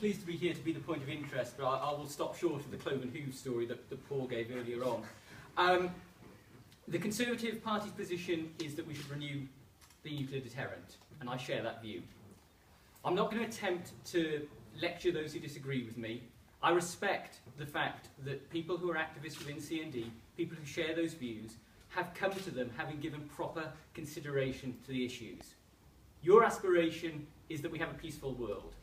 Pleased to be here to be the point of interest, but I will stop short of the Cloven Hooves story that Paul gave earlier on. The Conservative Party's position is that we should renew the nuclear deterrent, and I share that view. I'm not going to attempt to lecture those who disagree with me. I respect the fact that people who are activists within CND, people who share those views, have come to them having given proper consideration to the issues. Your aspiration is that we have a peaceful world.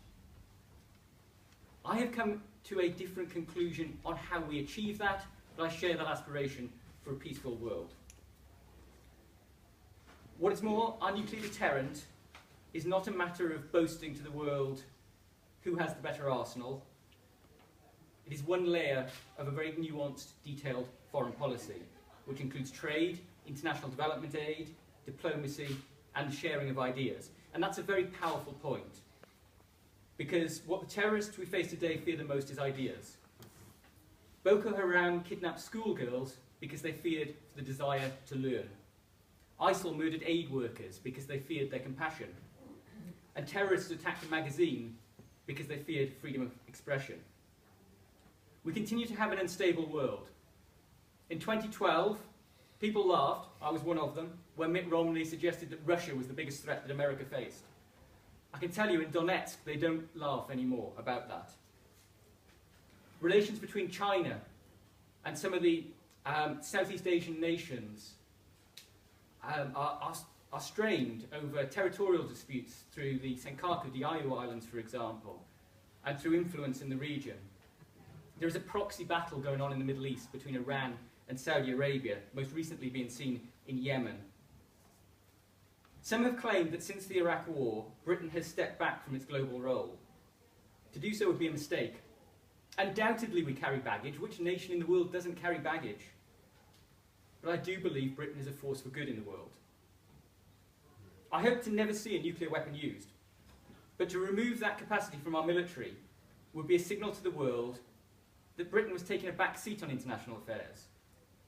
I have come to a different conclusion on how we achieve that, but I share that aspiration for a peaceful world. What is more, our nuclear deterrent is not a matter of boasting to the world who has the better arsenal. It is one layer of a very nuanced, detailed foreign policy, which includes trade, international development aid, diplomacy, and the sharing of ideas. And that's a very powerful point, because what the terrorists we face today fear the most is ideas. Boko Haram kidnapped schoolgirls because they feared the desire to learn. ISIL murdered aid workers because they feared their compassion. And terrorists attacked a magazine because they feared freedom of expression. We continue to have an unstable world. In 2012, people laughed, I was one of them, when Mitt Romney suggested that Russia was the biggest threat that America faced. I can tell you in Donetsk, they don't laugh anymore about that. Relations between China and some of the Southeast Asian nations are strained over territorial disputes through the Senkaku, the Diaoyu Islands, for example, and through influence in the region. There is a proxy battle going on in the Middle East between Iran and Saudi Arabia, most recently being seen in Yemen. Some have claimed that since the Iraq War, Britain has stepped back from its global role. To do so would be a mistake. Undoubtedly we carry baggage. Which nation in the world doesn't carry baggage? But I do believe Britain is a force for good in the world. I hope to never see a nuclear weapon used, but to remove that capacity from our military would be a signal to the world that Britain was taking a back seat on international affairs.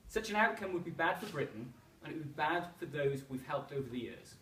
Such an outcome would be bad for Britain, and it would be bad for those we've helped over the years.